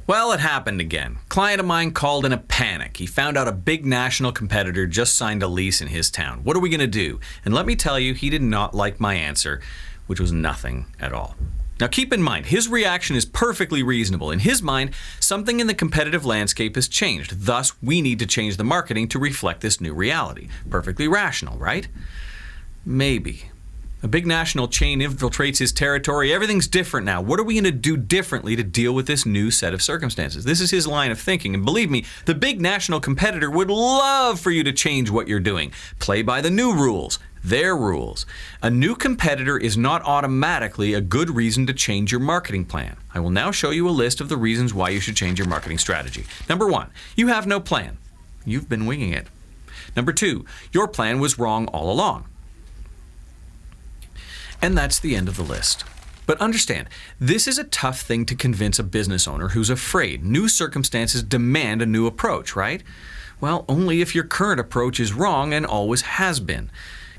Well, it happened again. Client of mine called in a panic. He found out a big national competitor just signed a lease in his town. What are we going to do? And let me tell you, he did not like my answer, which was nothing at all. Now keep in mind, his reaction is perfectly reasonable. In his mind, something in the competitive landscape has changed. Thus, we need to change the marketing to reflect this new reality. Perfectly rational, right? Maybe. A big national chain infiltrates his territory. Everything's different now. What are we going to do differently to deal with this new set of circumstances? This is his line of thinking. And believe me, the big national competitor would love for you to change what you're doing. Play by the new rules, their rules. A new competitor is not automatically a good reason to change your marketing plan. I will now show you a list of the reasons why you should change your marketing strategy. Number 1, you have no plan. You've been winging it. Number 2, your plan was wrong all along. And that's the end of the list. But understand, this is a tough thing to convince a business owner who's afraid. New circumstances demand a new approach, right? Well, only if your current approach is wrong and always has been.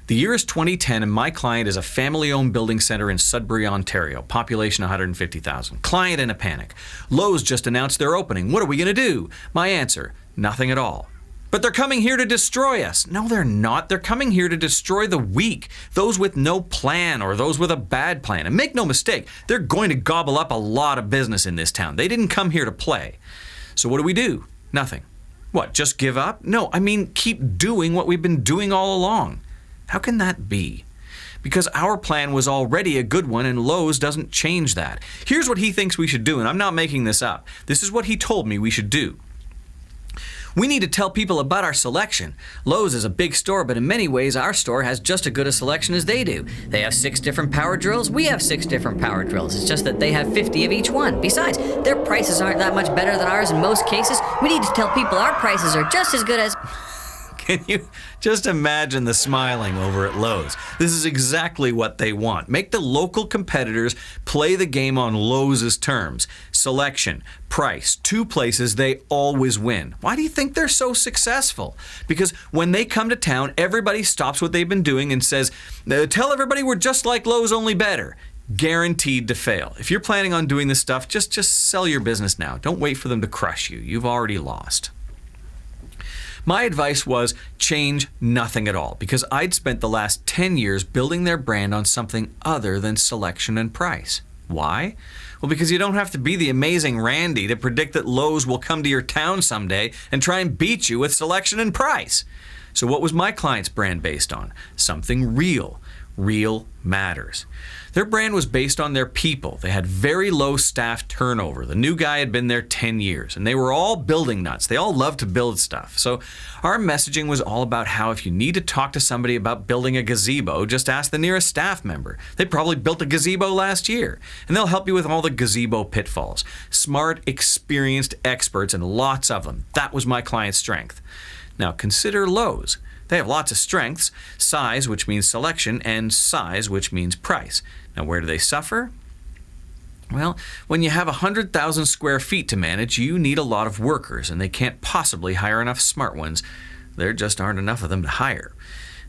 The year is 2010 and my client is a family-owned building center in Sudbury, Ontario. Population 150,000. Client in a panic. Lowe's just announced their opening. What are we going to do? My answer, nothing at all. But they're coming here to destroy us. No, they're not. They're coming here to destroy the weak, those with no plan or those with a bad plan. And make no mistake, they're going to gobble up a lot of business in this town. They didn't come here to play. So what do? Nothing. What, just give up? No, I mean, keep doing what we've been doing all along. How can that be? Because our plan was already a good one and Lowe's doesn't change that. Here's what he thinks we should do, and I'm not making this up. This is what he told me we should do. We need to tell people about our selection. Lowe's is a big store, but in many ways our store has just as good a selection as they do. They have 6 different power drills, we have 6 different power drills. It's just that they have 50 of each one. Besides, their prices aren't that much better than ours in most cases. We need to tell people our prices are just as good as... Can you just imagine the smiling over at Lowe's? This is exactly what they want. Make the local competitors play the game on Lowe's terms. Selection, price, 2 places they always win. Why do you think they're so successful? Because when they come to town, everybody stops what they've been doing and says, tell everybody we're just like Lowe's, only better. Guaranteed to fail. If you're planning on doing this stuff, just sell your business now. Don't wait for them to crush you. You've already lost. My advice was change nothing at all, because I'd spent the last 10 years building their brand on something other than selection and price. Why? Well, because you don't have to be the amazing Randy to predict that Lowe's will come to your town someday and try and beat you with selection and price. So what was my client's brand based on? Something real. Real matters. Their brand was based on their people. They had very low staff turnover. The new guy had been there 10 years, and they were all building nuts. They all loved to build stuff. So our messaging was all about how if you need to talk to somebody about building a gazebo, just ask the nearest staff member. They probably built a gazebo last year, and they'll help you with all the gazebo pitfalls. Smart, experienced experts, and lots of them. That was my client's strength. Now consider Lowe's. They have lots of strengths, size, which means selection, and size, which means price. Now, where do they suffer? Well, when you have 100,000 square feet to manage, you need a lot of workers, and they can't possibly hire enough smart ones. There just aren't enough of them to hire.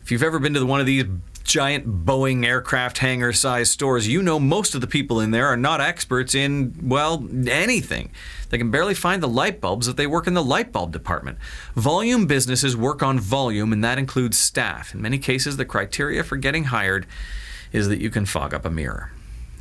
If you've ever been to one of these giant Boeing aircraft hangar-sized stores, you know most of the people in there are not experts in, well, anything. They can barely find the light bulbs if they work in the light bulb department. Volume businesses work on volume, and that includes staff. In many cases, the criteria for getting hired is that you can fog up a mirror.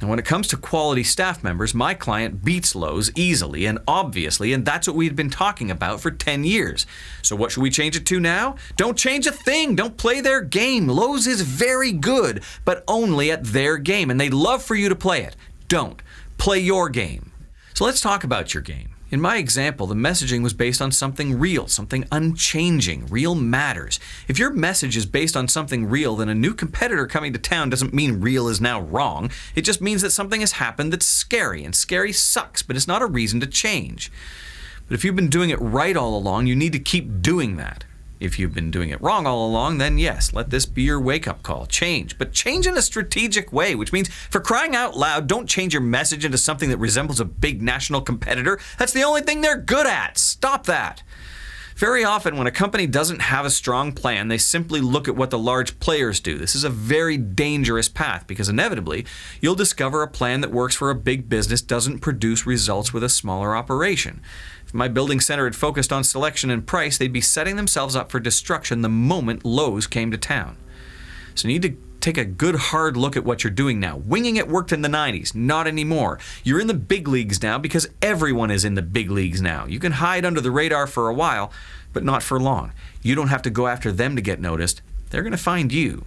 And when it comes to quality staff members, my client beats Lowe's easily and obviously, and that's what we've been talking about for 10 years. So what should we change it to now? Don't change a thing. Don't play their game. Lowe's is very good, but only at their game, and they'd love for you to play it. Don't. Play your game. So let's talk about your game. In my example, the messaging was based on something real, something unchanging. Real matters. If your message is based on something real, then a new competitor coming to town doesn't mean real is now wrong. It just means that something has happened that's scary, and scary sucks, but it's not a reason to change. But if you've been doing it right all along, you need to keep doing that. If you've been doing it wrong all along, then yes, let this be your wake-up call. Change, but change in a strategic way, which means, for crying out loud, don't change your message into something that resembles a big national competitor. That's the only thing they're good at. Stop that. Very often, when a company doesn't have a strong plan, they simply look at what the large players do. This is a very dangerous path because inevitably, you'll discover a plan that works for a big business doesn't produce results with a smaller operation. If my building center had focused on selection and price, they'd be setting themselves up for destruction the moment Lowe's came to town. So you need to take a good hard look at what you're doing now. Winging it worked in the 90s, not anymore. You're in the big leagues now because everyone is in the big leagues now. You can hide under the radar for a while, but not for long. You don't have to go after them to get noticed. They're going to find you.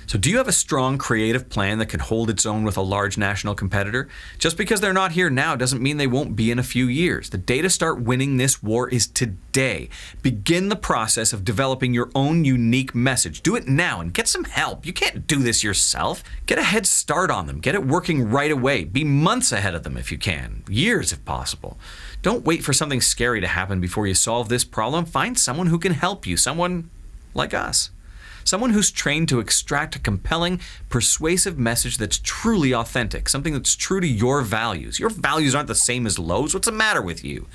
So do you have a strong creative plan that can hold its own with a large national competitor? Just because they're not here now doesn't mean they won't be in a few years. The day to start winning this war is today. Begin the process of developing your own unique message. Do it now and get some help. You can't do this yourself. Get a head start on them. Get it working right away. Be months ahead of them if you can. Years if possible. Don't wait for something scary to happen before you solve this problem. Find someone who can help you. Someone like us. Someone who's trained to extract a compelling, persuasive message that's truly authentic, something that's true to your values. Your values aren't the same as Lowe's. What's the matter with you?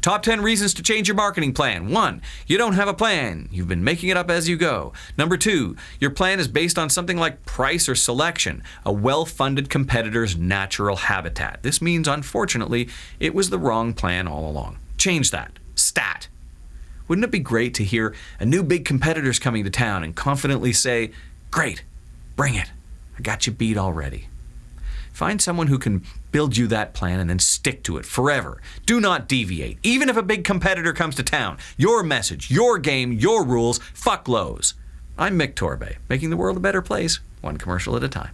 Top 10 reasons to change your marketing plan. 1, you don't have a plan. You've been making it up as you go. Number 2, your plan is based on something like price or selection, a well-funded competitor's natural habitat. This means, unfortunately, it was the wrong plan all along. Change that. Stat. Wouldn't it be great to hear a new big competitor's coming to town and confidently say, "Great, bring it. I got you beat already." Find someone who can build you that plan and then stick to it forever. Do not deviate. Even if a big competitor comes to town, your message, your game, your rules, fuck Lowe's. I'm Mick Torbay, making the world a better place, one commercial at a time.